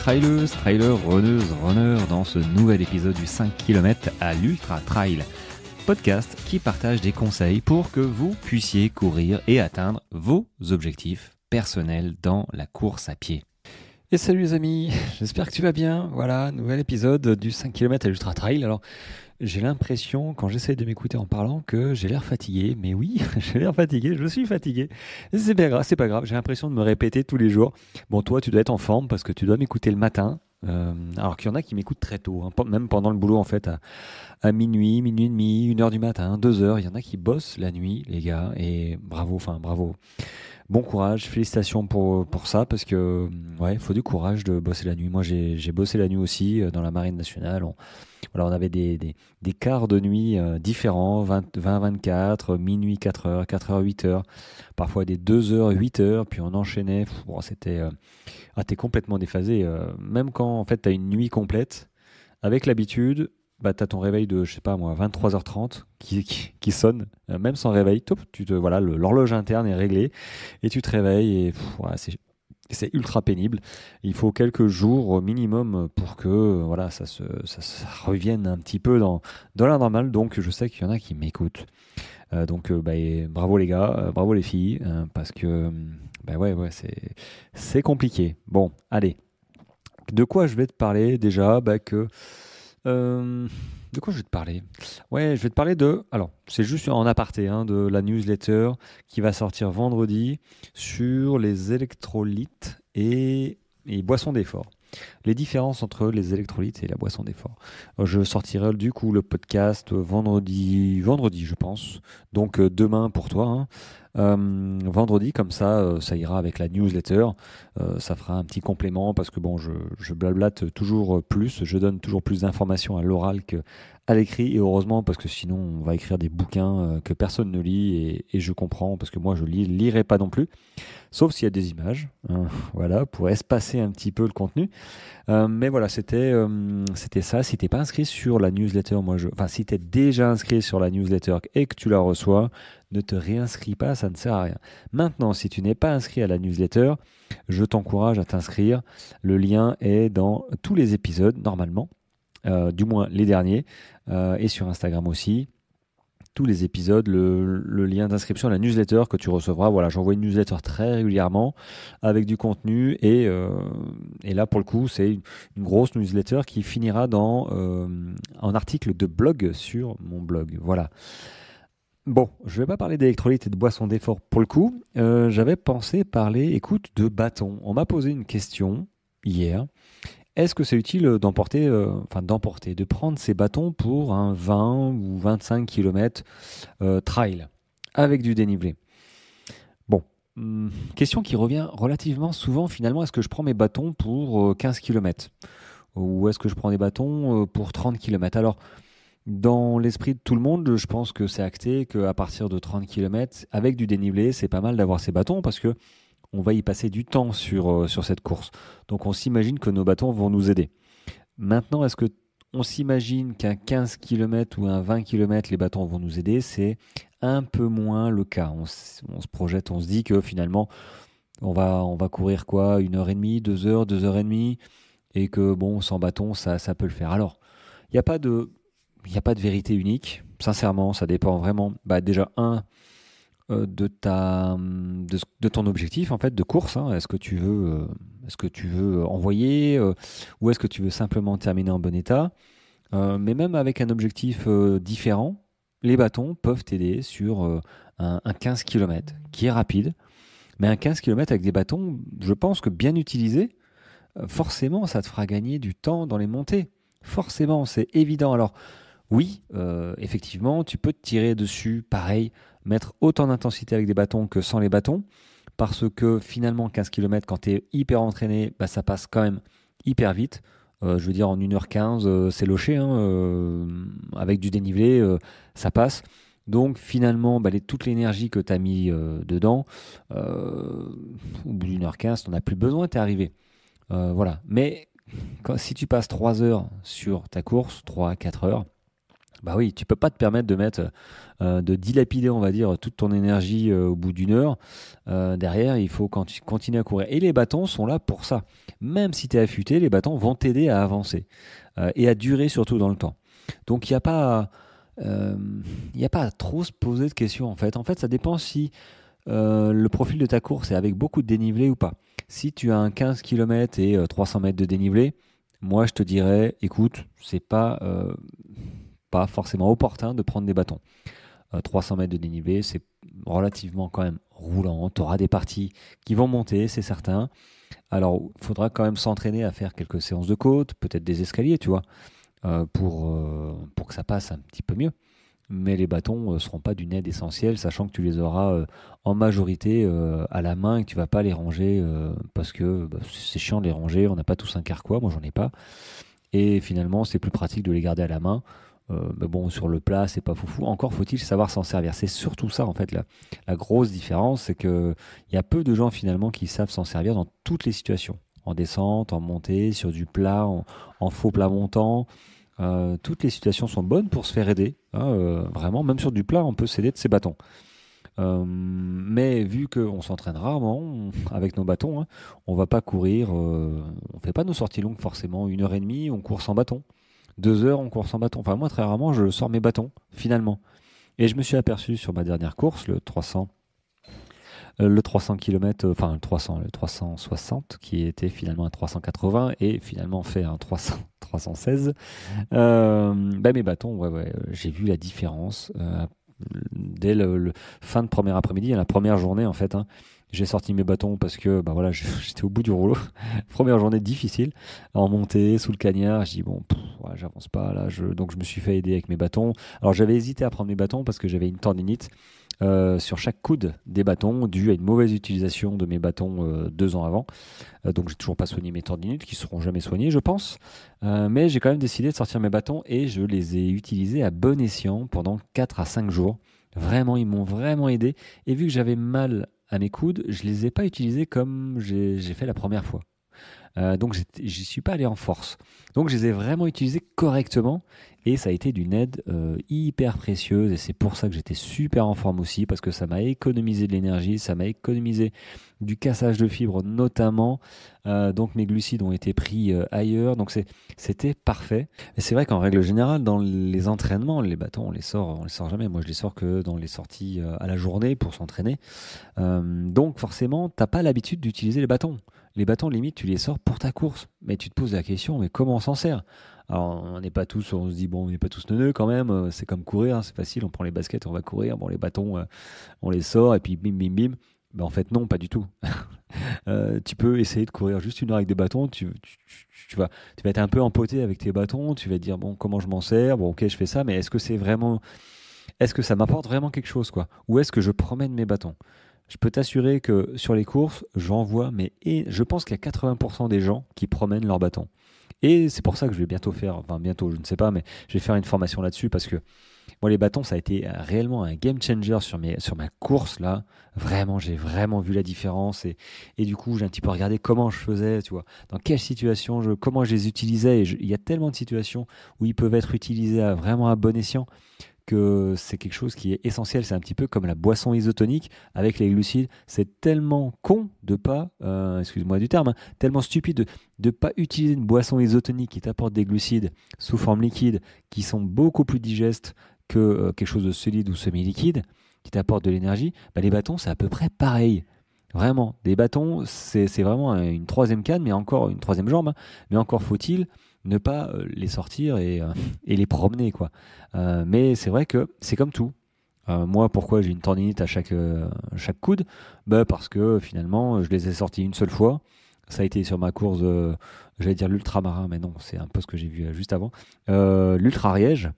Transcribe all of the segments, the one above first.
traileuses, trailers, runneuses, runners dans ce nouvel épisode du 5 km à l'Ultra Trail, podcast qui partage des conseils pour que vous puissiez courir et atteindre vos objectifs personnels dans la course à pied. Et salut les amis, j'espère que tu vas bien. Voilà, nouvel épisode du 5 km à l'Ultra Trail. Alors, j'ai l'impression, quand j'essaie de m'écouter en parlant, que j'ai l'air fatigué. Mais oui, j'ai l'air fatigué, je suis fatigué. Et c'est pas grave, j'ai l'impression de me répéter tous les jours. Bon, toi, tu dois être en forme parce que tu dois m'écouter le matin. Alors qu'il y en a qui m'écoutent très tôt, hein, même pendant le boulot en fait, à minuit, minuit et demi, 1h du matin, 2h. Il y en a qui bossent la nuit, les gars, et bravo. Bon courage, félicitations pour ça, parce que ouais, il faut du courage de bosser la nuit. Moi, j'ai bossé la nuit aussi dans la Marine nationale. On avait des quarts de nuit différents, 20-24, minuit 4h, 4h, 8h, parfois des 2h, 8h, puis on enchaînait. Bon, c'était... t'es complètement déphasé. Même quand en fait, t'as une nuit complète, avec l'habitude... t'as ton réveil de, je sais pas moi, 23h30 qui sonne, même sans réveil, voilà, l'horloge interne est réglée et tu te réveilles et voilà, c'est ultra pénible. Il faut quelques jours au minimum pour que voilà, ça revienne un petit peu dans la normale. Donc je sais qu'il y en a qui m'écoutent. Et bravo les gars, bravo les filles, parce que ouais, c'est compliqué. Bon, allez. De quoi je vais te parler déjà de quoi je vais te parler? Ouais, je vais te parler de... Alors, c'est juste en aparté, de la newsletter qui va sortir vendredi sur les électrolytes et boissons d'effort. Les différences entre les électrolytes et la boisson d'effort. Je sortirai du coup le podcast vendredi je pense. Donc demain pour toi. Vendredi, comme ça ira avec la newsletter. Ça fera un petit complément parce que bon, je blablate toujours plus. Je donne toujours plus d'informations à l'oral qu'à l'écrit. Et heureusement, parce que sinon, on va écrire des bouquins que personne ne lit. Et je comprends parce que moi, je lirai pas non plus. Sauf s'il y a des images, voilà, pour espacer un petit peu le contenu. Mais voilà, c'était ça. Si t'es pas inscrit sur la newsletter, si t'es déjà inscrit sur la newsletter et que tu la reçois, ne te réinscris pas, ça ne sert à rien. Maintenant, si tu n'es pas inscrit à la newsletter, je t'encourage à t'inscrire. Le lien est dans tous les épisodes, normalement, du moins les derniers, et sur Instagram aussi. Tous les épisodes, le lien d'inscription à la newsletter que tu recevras. Voilà, j'envoie une newsletter très régulièrement avec du contenu et là pour le coup c'est une grosse newsletter qui finira en article de blog sur mon blog. Voilà. Bon, je ne vais pas parler d'électrolytes et de boissons d'effort pour le coup. J'avais pensé parler, écoute, de bâtons. On m'a posé une question hier. Est-ce que c'est utile de prendre ces bâtons pour un 20 ou 25 km trail avec du dénivelé? Bon, question qui revient relativement souvent finalement. Est-ce que je prends mes bâtons pour 15 km? Ou est-ce que je prends des bâtons pour 30 km? Alors, dans l'esprit de tout le monde, je pense que c'est acté qu'à partir de 30 km, avec du dénivelé, c'est pas mal d'avoir ces bâtons parce que on va y passer du temps sur cette course. Donc on s'imagine que nos bâtons vont nous aider. Maintenant, est-ce qu'on s'imagine qu'un 15 km ou un 20 km, les bâtons vont nous aider? C'est un peu moins le cas. On se projette, on se dit que finalement, on va courir quoi? 1h30, 2h, 2h30, et que bon, sans bâton, ça peut le faire. Alors, il n'y a pas de vérité unique. Sincèrement, ça dépend vraiment, déjà, de ton objectif en fait de course. Est-ce que tu veux envoyer ou est-ce que tu veux simplement terminer en bon état? Mais même avec un objectif différent, les bâtons peuvent t'aider sur un 15 km qui est rapide. Mais un 15 km avec des bâtons, je pense que bien utilisé, forcément ça te fera gagner du temps dans les montées. Forcément, c'est évident. Alors oui, effectivement, tu peux te tirer dessus, pareil, mettre autant d'intensité avec des bâtons que sans les bâtons, parce que finalement, 15 km, quand tu es hyper entraîné, ça passe quand même hyper vite. Je veux dire, en 1h15, c'est loché, avec du dénivelé, ça passe. Donc finalement, toute l'énergie que tu as mis dedans, au bout d'1h15, tu n'en as plus besoin, tu es arrivé. Voilà. Mais si tu passes 3 heures sur ta course, 3 à 4 heures, Bah oui, tu peux pas te permettre de mettre, de dilapider, on va dire, toute ton énergie au bout d'une heure. Derrière, il faut quand tu continues à courir. Et les bâtons sont là pour ça. Même si tu es affûté, les bâtons vont t'aider à avancer et à durer surtout dans le temps. Donc il n'y a pas, il y a pas à trop se poser de questions en fait. En fait, ça dépend si le profil de ta course est avec beaucoup de dénivelé ou pas. Si tu as un 15 km et 300 mètres de dénivelé, moi je te dirais, écoute, c'est pas forcément opportun de prendre des bâtons. 300 mètres de dénivelé, c'est relativement quand même roulant. Tu auras des parties qui vont monter, c'est certain. Alors, il faudra quand même s'entraîner à faire quelques séances de côte, peut-être des escaliers, tu vois, pour que ça passe un petit peu mieux. Mais les bâtons ne seront pas d'une aide essentielle, sachant que tu les auras en majorité à la main et que tu vas pas les ranger parce que bah, c'est chiant de les ranger. On n'a pas tous un carquois, moi j'en ai pas. Et finalement, c'est plus pratique de les garder à la main. Mais bon, sur le plat, c'est pas foufou. Encore faut-il savoir s'en servir. C'est surtout ça, en fait, la grosse différence, c'est que il y a peu de gens finalement qui savent s'en servir dans toutes les situations. En descente, en montée, sur du plat, en faux plat montant. Toutes les situations sont bonnes pour se faire aider. Hein, vraiment, même sur du plat, on peut s'aider de ses bâtons. Mais vu qu'on s'entraîne rarement avec nos bâtons, hein, on va pas courir, on fait pas nos sorties longues forcément. 1 heure et demie, on court sans bâton. 2 heures, on court sans bâton. Enfin, moi, très rarement, je sors mes bâtons, finalement. Et je me suis aperçu sur ma dernière course, le 300 km, enfin le 360, qui était finalement un 380 et finalement fait un 316. Bah, mes bâtons, ouais, j'ai vu la différence dès le fin de première après-midi, à la première journée en fait. Hein. J'ai sorti mes bâtons parce que bah voilà, j'étais au bout du rouleau. Première journée difficile, en montée, sous le cagnard. Je dis bon, ouais, j'avance pas là. Donc je me suis fait aider avec mes bâtons. Alors j'avais hésité à prendre mes bâtons parce que j'avais une tendinite sur chaque coude des bâtons dû à une mauvaise utilisation de mes bâtons 2 ans avant. Donc j'ai toujours pas soigné mes tendinites qui seront jamais soignées, je pense. Mais j'ai quand même décidé de sortir mes bâtons et je les ai utilisés à bon escient pendant 4 à 5 jours. Vraiment, ils m'ont vraiment aidé. Et vu que j'avais mal à mes coudes, je les ai pas utilisés comme j'ai fait la première fois. Donc j'y suis pas allé en force. Donc je les ai vraiment utilisés correctement et ça a été d'une aide hyper précieuse et c'est pour ça que j'étais super en forme aussi parce que ça m'a économisé de l'énergie, ça m'a économisé du cassage de fibres notamment. Donc mes glucides ont été pris ailleurs, donc c'était parfait. Et c'est vrai qu'en règle générale dans les entraînements, les bâtons on les sort jamais. Moi je les sors que dans les sorties à la journée pour s'entraîner. Donc forcément t'as pas l'habitude d'utiliser les bâtons. Les bâtons, limite, tu les sors pour ta course. Mais tu te poses la question, mais comment on s'en sert? Alors, on n'est pas tous, on se dit, bon, on n'est pas tous neuneux quand même. C'est comme courir, hein, c'est facile. On prend les baskets, on va courir. Bon, les bâtons, on les sort et puis bim, bim, bim. Ben, en fait, non, pas du tout. Tu peux essayer de courir juste 1 heure avec des bâtons. Tu vas être un peu empoté avec tes bâtons. Tu vas te dire, bon, comment je m'en sers? Bon, ok, je fais ça, mais est-ce que ça m'apporte vraiment quelque chose, quoi? Ou est-ce que je promène mes bâtons? Je peux t'assurer que sur les courses, j'en vois, et je pense qu'il y a 80% des gens qui promènent leur bâton. Et c'est pour ça que je vais bientôt faire, enfin bientôt, je ne sais pas, mais je vais faire une formation là-dessus parce que moi, les bâtons, ça a été réellement un game changer sur ma course là. Vraiment, j'ai vraiment vu la différence et du coup, j'ai un petit peu regardé comment je faisais, tu vois, dans quelle situation, comment je les utilisais. Il y a tellement de situations où ils peuvent être utilisés vraiment à bon escient que c'est quelque chose qui est essentiel. C'est un petit peu comme la boisson isotonique avec les glucides. C'est tellement con de pas, excuse-moi du terme, hein, tellement stupide de ne pas utiliser une boisson isotonique qui t'apporte des glucides sous forme liquide qui sont beaucoup plus digestes que quelque chose de solide ou semi-liquide qui t'apporte de l'énergie. Bah, les bâtons, c'est à peu près pareil. Vraiment, des bâtons, c'est vraiment une troisième canne, mais encore une troisième jambe, hein, mais encore faut-il ne pas les sortir et les promener, quoi. Mais c'est vrai que c'est comme tout. Moi, pourquoi j'ai une tendinite à chaque coude? Bah, parce que finalement, je les ai sortis une seule fois. Ça a été sur ma course, j'allais dire l'ultramarin, mais non, c'est un peu ce que j'ai vu juste avant. L'ultra-Ariège,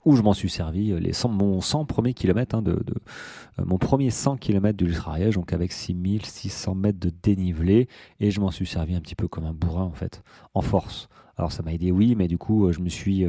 où je m'en suis servi mon 100 premiers kilomètres, hein, mon premier 100 km de l'ultra-Ariège, donc avec 6 600 mètres de dénivelé, et je m'en suis servi un petit peu comme un bourrin, en fait, en force. Alors ça m'a aidé, oui, mais du coup, je me suis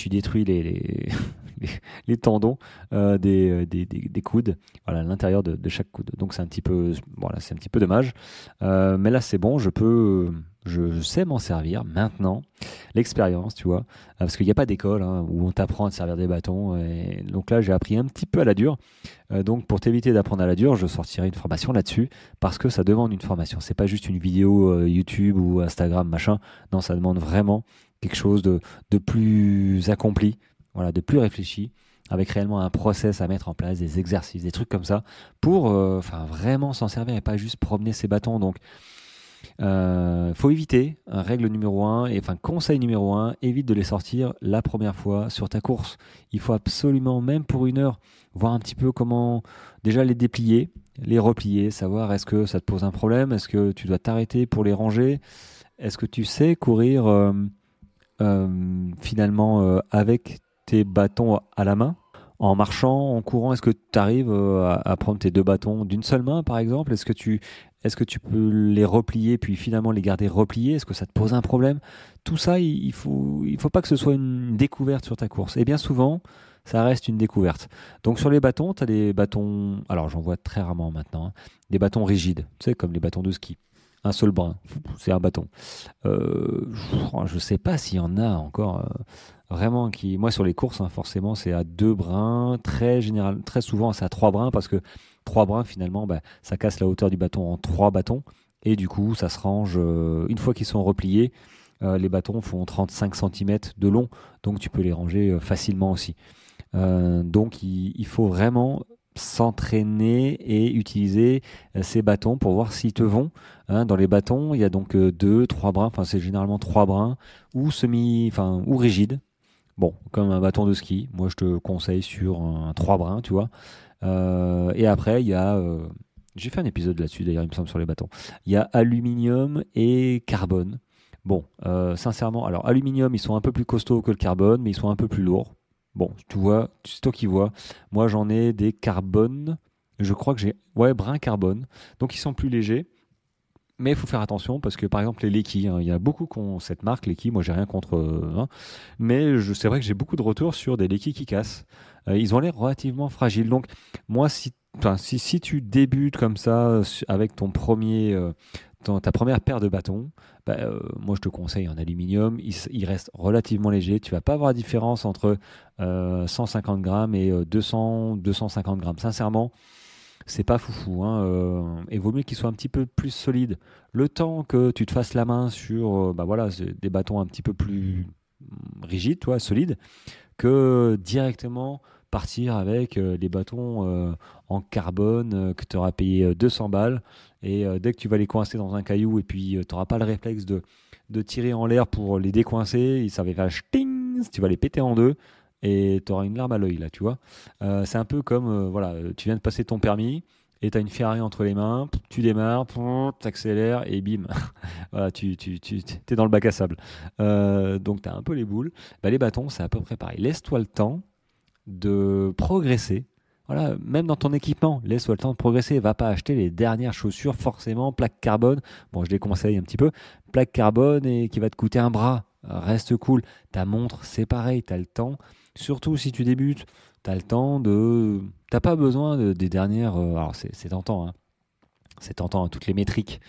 détruit les tendons des coudes, voilà, à l'intérieur de chaque coude. Donc c'est un petit peu, voilà, c'est un petit peu dommage. Mais là, c'est bon, je sais m'en servir maintenant. L'expérience, tu vois, parce qu'il n'y a pas d'école où on t'apprend à te servir des bâtons. Et donc là, j'ai appris un petit peu à la dure. Donc pour t'éviter d'apprendre à la dure, je sortirai une formation là-dessus parce que ça demande une formation. C'est pas juste une vidéo YouTube ou Instagram, machin. Non, ça demande vraiment quelque chose de plus accompli, voilà, de plus réfléchi, avec réellement un process à mettre en place, des exercices, des trucs comme ça, pour vraiment s'en servir et pas juste promener ses bâtons. Donc, faut éviter, règle numéro un, et conseil numéro un, évite de les sortir la première fois sur ta course. Il faut absolument, même pour 1 heure, voir un petit peu comment déjà les déplier, les replier, savoir est-ce que ça te pose un problème, est-ce que tu dois t'arrêter pour les ranger, est-ce que tu sais courir avec tes bâtons à la main. En marchant, en courant, est-ce que tu arrives à prendre tes 2 bâtons d'une seule main, par exemple? Est-ce que tu peux les replier, puis finalement les garder repliés? Est-ce que ça te pose un problème? Tout ça, il faut pas que ce soit une découverte sur ta course. Et bien souvent, ça reste une découverte. Donc sur les bâtons, tu as des bâtons, alors j'en vois très rarement maintenant, des bâtons rigides, tu sais, comme les bâtons de ski. Un seul brin, c'est un bâton. Je sais pas s'il y en a encore vraiment qui. Moi, sur les courses, forcément, c'est à 2 brins. Très souvent, c'est à 3 brins parce que 3 brins, finalement, ça casse la hauteur du bâton en 3 bâtons. Et du coup, ça se range. Une fois qu'ils sont repliés, les bâtons font 35 cm de long. Donc, tu peux les ranger facilement aussi. Donc, il faut vraiment s'entraîner et utiliser ces bâtons pour voir s'ils te vont. Dans les bâtons, il y a donc 2, 3 brins. Enfin, c'est généralement 3 brins ou ou rigides. Bon, comme un bâton de ski. Moi, je te conseille sur un 3 brins, tu vois. Et après, il y a. J'ai fait un épisode là-dessus, d'ailleurs, il me semble, sur les bâtons. Il y a aluminium et carbone. Bon, sincèrement, alors aluminium, ils sont un peu plus costauds que le carbone, mais ils sont un peu plus lourds. Bon, tu vois, c'est toi qui vois. Moi, j'en ai des carbone. Je crois que j'ai. Ouais, brun carbone. Donc, ils sont plus légers. Mais il faut faire attention parce que, par exemple, les Leki, il y a beaucoup qui ont cette marque, Leki. Moi, j'ai rien contre. Mais c'est vrai que j'ai beaucoup de retours sur des Leki qui cassent. Ils ont l'air relativement fragiles. Donc, moi, si tu débutes comme ça avec ta première paire de bâtons, moi je te conseille en aluminium, il reste relativement léger. Tu vas pas avoir la différence entre 150 grammes et 250 grammes. Sincèrement, c'est pas foufou. Et vaut mieux qu'il soit un petit peu plus solide. Le temps que tu te fasses la main sur c'est des bâtons un petit peu plus rigides, toi, solides, que directement partir avec des bâtons en carbone que tu auras payé 200 balles et dès que tu vas les coincer dans un caillou et puis tu n'auras pas le réflexe de tirer en l'air pour les décoincer, ça va faire ch'ting, tu vas les péter en deux et tu auras une larme à l'œil là, tu vois. C'est un peu comme tu viens de passer ton permis et tu as une Ferrari entre les mains, tu démarres, tu accélères et bim, voilà, tu es dans le bac à sable. Donc tu as un peu les boules. Les bâtons, c'est à peu près pareil. Laisse-toi le temps de progresser. Voilà, même dans ton équipement, laisse-toi le temps de progresser. Va pas acheter les dernières chaussures, forcément, plaque carbone. Bon, je les conseille un petit peu. Plaque carbone et qui va te coûter un bras. Reste cool. Ta montre, c'est pareil, tu as le temps. Surtout si tu débutes, tu as le temps de. T'as pas besoin des dernières. Alors, c'est tentant, hein. C'est tentant, toutes les métriques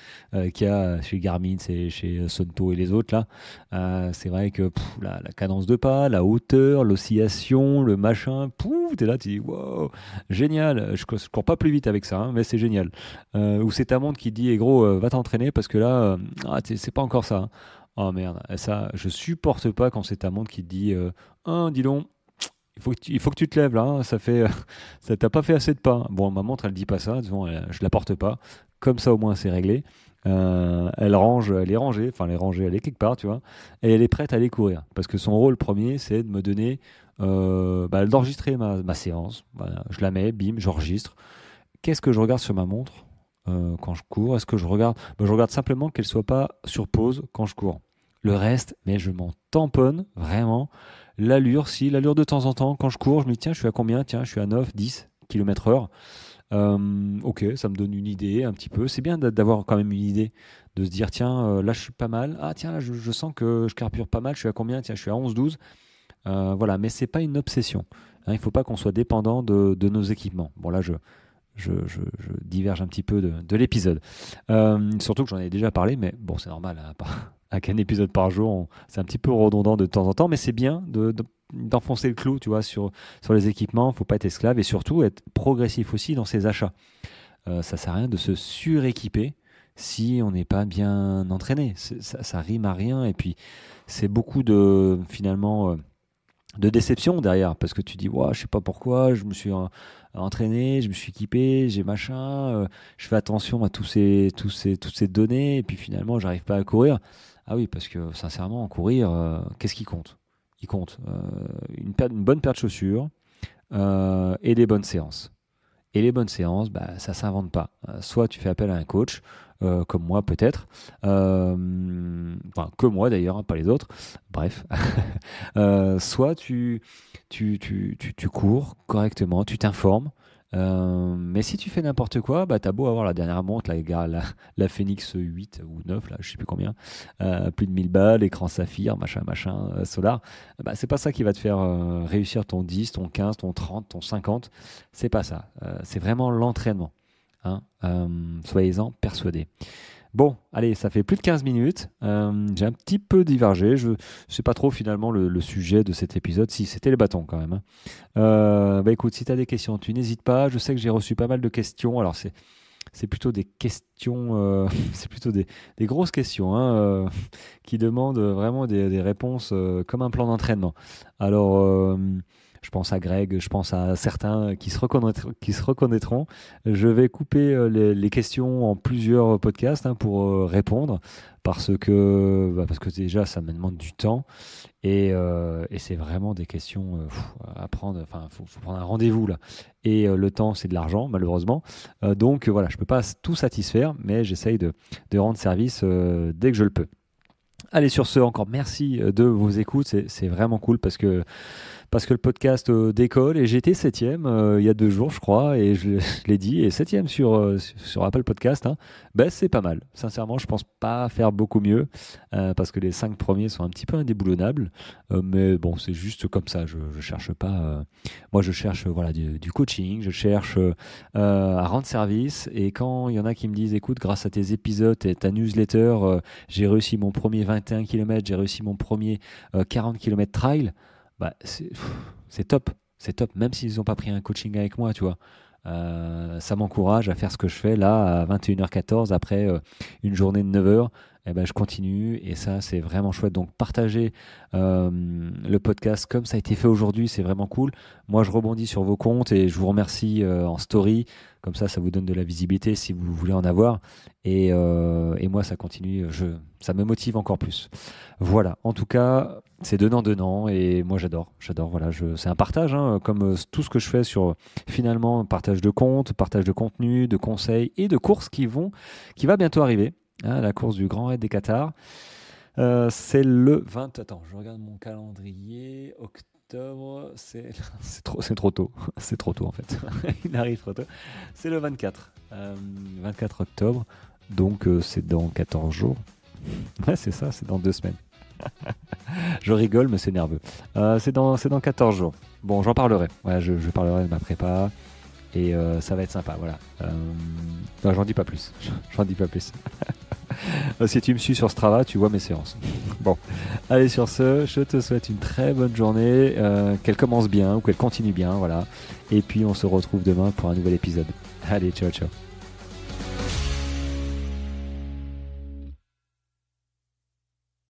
qu'il y a chez Garmin, chez Sunto et les autres là. C'est vrai que la cadence de pas, la hauteur, l'oscillation, le machin, t'es là, tu dis wow, génial. Je cours pas plus vite avec ça, mais c'est génial. Ou c'est ta montre qui te dit, gros, va t'entraîner parce que là, c'est pas encore ça. Oh merde, ça, je supporte pas quand c'est ta montre qui te dit, dis donc. Il faut que tu te lèves là, ça fait, ça t'a pas fait assez de pas. Bon, ma montre elle dit pas ça, disons, je la porte pas. Comme ça au moins c'est réglé. Elle est rangée, elle est quelque part, tu vois, et elle est prête à aller courir. Parce que son rôle premier, c'est de me donner, d'enregistrer ma séance. Voilà, je la mets, bim, j'enregistre. Qu'est-ce que je regarde sur ma montre quand je cours? Est-ce que je regarde? Je regarde simplement qu'elle soit pas sur pause quand je cours. Le reste, mais je m'en tamponne vraiment. L'allure de temps en temps, quand je cours, je me dis tiens, je suis à combien? Tiens, je suis à 9, 10 km/h. Ok, ça me donne une idée un petit peu. C'est bien d'avoir quand même une idée, de se dire tiens, là je suis pas mal. Ah tiens, là je sens que je carbure pas mal. Je suis à combien? Tiens, je suis à 11, 12. Voilà, mais c'est pas une obsession. Il ne faut pas qu'on soit dépendant de nos équipements. Bon là, je diverge un petit peu de l'épisode. Surtout que j'en ai déjà parlé, mais bon, c'est normal, hein, avec un épisode par jour, c'est un petit peu redondant de temps en temps, mais c'est bien d'enfoncer le clou, tu vois, sur les équipements. Faut pas être esclave et surtout être progressif aussi dans ses achats. Ça sert à rien de se suréquiper si on n'est pas bien entraîné. Ça rime à rien et puis c'est beaucoup finalement de déception derrière parce que tu dis ouais, je sais pas pourquoi je me suis entraîné, je me suis équipé, j'ai machin, je fais attention à toutes ces données et puis finalement j'arrive pas à courir. Ah oui, parce que sincèrement courir, qu'est-ce qui compte? Il compte une bonne paire de chaussures et des bonnes séances. Et les bonnes séances, bah, ça s'invente pas. Soit tu fais appel à un coach, comme moi peut-être, enfin que moi d'ailleurs, hein, pas les autres. Bref, soit tu cours correctement, tu t'informes. Mais si tu fais n'importe quoi, bah, t'as beau avoir la dernière montre, la Phoenix 8 ou 9, là, je sais plus combien, plus de 1000 balles, écran saphir, machin, solar, bah, c'est pas ça qui va te faire réussir ton 10, ton 15, ton 30, ton 50. C'est pas ça. C'est vraiment l'entraînement. Hein. Soyez-en persuadés. Bon, allez, ça fait plus de 15 minutes. J'ai un petit peu divergé. Je ne sais pas trop finalement le sujet de cet épisode. Si, c'était les bâtons quand même. Hein. Bah écoute, si tu as des questions, tu n'hésites pas. Je sais que j'ai reçu pas mal de questions. Alors, c'est plutôt des questions, c'est plutôt des grosses questions qui demandent vraiment des réponses comme un plan d'entraînement. Alors, je pense à Greg, je pense à certains qui se reconnaîtront. Je vais couper les questions en plusieurs podcasts pour répondre parce que déjà ça me demande du temps et c'est vraiment des questions à prendre. Enfin, faut prendre un rendez-vous là. Et le temps, c'est de l'argent malheureusement. Donc voilà, je peux pas tout satisfaire, mais j'essaye de rendre service dès que je le peux. Allez, sur ce, encore merci de vos écoutes. C'est vraiment cool parce que le podcast décolle et j'étais 7e il y a 2 jours, je crois, et je l'ai dit, et 7e sur Apple Podcast. Hein. Ben, c'est pas mal. Sincèrement, je pense pas faire beaucoup mieux parce que les 5 premiers sont un petit peu indéboulonnables. Mais bon, c'est juste comme ça. Je cherche pas. Moi, je cherche voilà, du coaching, je cherche à rendre service. Et quand il y en a qui me disent écoute, grâce à tes épisodes et ta newsletter, j'ai réussi mon premier 21 km, j'ai réussi mon premier 40 km trail. Bah, c'est top, même s'ils n'ont pas pris un coaching avec moi, tu vois. Ça m'encourage à faire ce que je fais là à 21h14 après une journée de 9h. Eh ben, je continue et ça, c'est vraiment chouette. Donc, partagez le podcast comme ça a été fait aujourd'hui, c'est vraiment cool. Moi, je rebondis sur vos comptes et je vous remercie en story. Comme ça vous donne de la visibilité si vous voulez en avoir. Et moi, ça continue. Ça me motive encore plus. Voilà. En tout cas, c'est donnant et moi, j'adore. Voilà, c'est un partage, comme tout ce que je fais sur finalement partage de comptes, partage de contenu, de conseils et de courses qui va bientôt arriver. Hein, la course du Grand Raid des Qatars. C'est le 20. Attends, je regarde mon calendrier. Octobre, c'est trop tôt. C'est trop tôt en fait. Il arrive trop tôt. C'est le 24. 24 octobre. Donc c'est dans 14 jours. Ouais, c'est ça, c'est dans 2 semaines. Je rigole, mais c'est nerveux. C'est dans 14 jours. Bon, j'en parlerai. Ouais, je parlerai de ma prépa. Et ça va être sympa, voilà. Non, j'en dis pas plus. Si tu me suis sur Strava, tu vois mes séances. Bon, allez, sur ce, je te souhaite une très bonne journée, qu'elle commence bien ou qu'elle continue bien, voilà. Et puis on se retrouve demain pour un nouvel épisode. Allez, ciao.